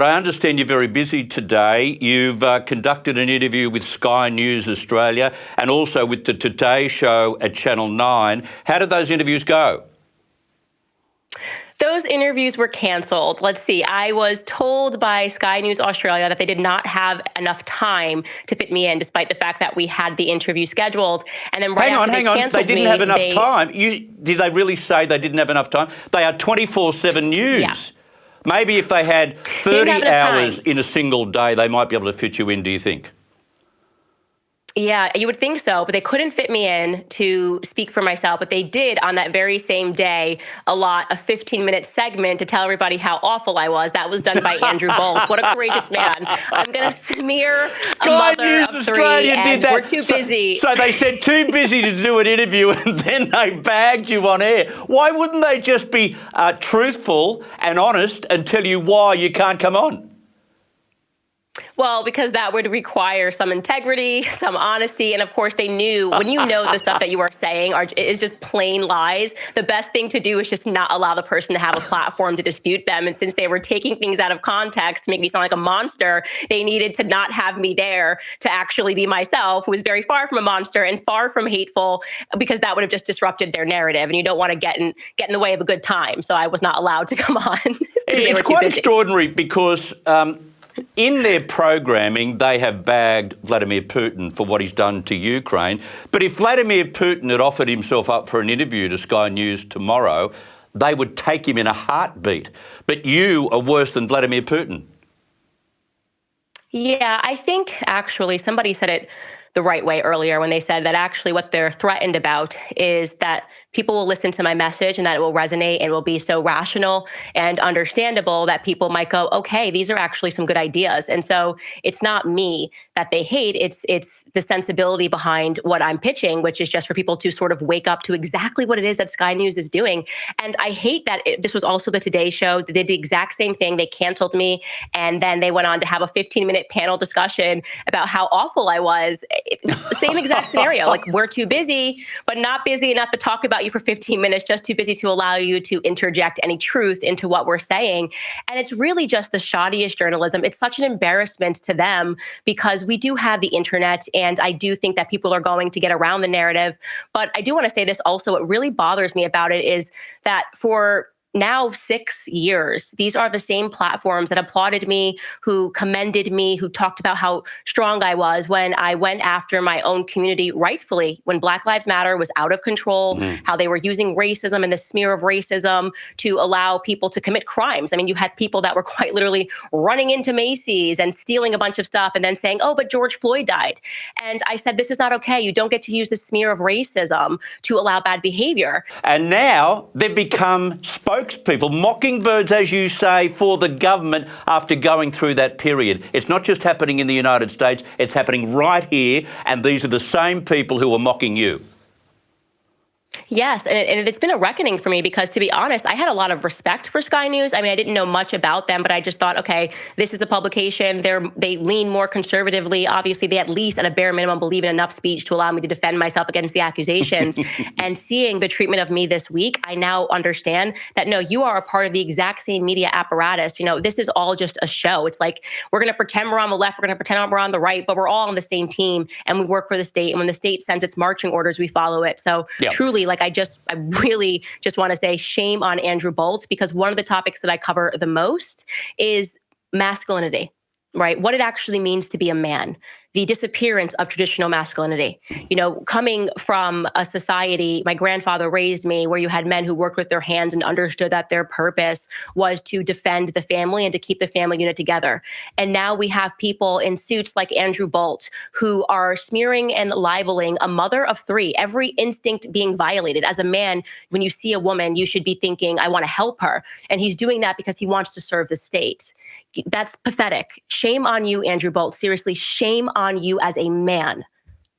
I understand you're very busy today. You've conducted an interview with Sky News Australia and also with the Today Show at Channel 9. How did those interviews go? Those interviews were cancelled. Let's see. I was told by Sky News Australia that they did not have enough time to fit me in, despite the fact that we had the interview scheduled. And then hang on. They didn't have enough time. Did they really say they didn't have enough time? They are 24/7 news. Yeah. Maybe if they had 30 hours in a single day, they might be able to fit you in, do you think? Yeah, you would think so, but they couldn't fit me in to speak for myself. But they did on that very same day allot a 15-minute segment to tell everybody how awful I was. That was done by Andrew Bolt. What a courageous man. I'm going to smear a mother of three, and we're too busy. So they said too busy to do an interview, and then they bagged you on air. Why wouldn't they just be truthful and honest and tell you why you can't come on? Well, because that would require some integrity, some honesty. And of course, they knew when you know the stuff that you are saying is just plain lies, the best thing to do is just not allow the person to have a platform to dispute them. And since they were taking things out of context to make me sound like a monster, they needed to not have me there to actually be myself, who was very far from a monster and far from hateful, because that would have just disrupted their narrative. And you don't want to get in the way of a good time. So I was not allowed to come on. It's quite extraordinary because in their programming, they have bagged Vladimir Putin for what he's done to Ukraine. But if Vladimir Putin had offered himself up for an interview to Sky News tomorrow, they would take him in a heartbeat. But you are worse than Vladimir Putin. Yeah, I think actually somebody said it the right way earlier when they said that actually what they're threatened about is that people will listen to my message and that it will resonate and will be so rational and understandable that people might go, okay, these are actually some good ideas. And so it's not me that they hate. It's the sensibility behind what I'm pitching, which is just for people to sort of wake up to exactly what it is that Sky News is doing. And I hate that this was also the Today Show. They did the exact same thing. They canceled me. And then they went on to have a 15-minute panel discussion about how awful I was. Same exact scenario. Like, we're too busy, but not busy enough to talk about you for 15 minutes, just too busy to allow you to interject any truth into what we're saying. And it's really just the shoddiest journalism. It's such an embarrassment to them because we do have the internet, and I do think that people are going to get around the narrative. But I do want to say this also. What really bothers me about it is that for now 6 years, these are the same platforms that applauded me, who commended me, who talked about how strong I was when I went after my own community rightfully, when Black Lives Matter was out of control, how they were using racism and the smear of racism to allow people to commit crimes. I mean, you had people that were quite literally running into Macy's and stealing a bunch of stuff and then saying, oh, but George Floyd died. And I said, this is not okay. You don't get to use the smear of racism to allow bad behavior. And now they've become spokespeople, mockingbirds, as you say, for the government after going through that period. It's not just happening in the United States, it's happening right here, and these are the same people who are mocking you. Yes, and it's been a reckoning for me because, to be honest, I had a lot of respect for Sky News. I mean, I didn't know much about them, but I just thought, okay, this is a publication. They lean more conservatively. Obviously, they at least, at a bare minimum, believe in enough speech to allow me to defend myself against the accusations. And seeing the treatment of me this week, I now understand that, no, you are a part of the exact same media apparatus. You know, this is all just a show. It's like, we're going to pretend we're on the left, we're going to pretend we're on the right, but we're all on the same team, and we work for the state. And when the state sends its marching orders, we follow it. So truly, like, I really just want to say shame on Andrew Bolt, because one of the topics that I cover the most is masculinity, right? What it actually means to be a man, the disappearance of traditional masculinity. You know, coming from a society, my grandfather raised me, where you had men who worked with their hands and understood that their purpose was to defend the family and to keep the family unit together. And now we have people in suits like Andrew Bolt who are smearing and libeling a mother of three, every instinct being violated. As a man, when you see a woman, you should be thinking, I want to help her. And he's doing that because he wants to serve the state. That's pathetic. Shame on you, Andrew Bolt. Seriously, shame on you as a man.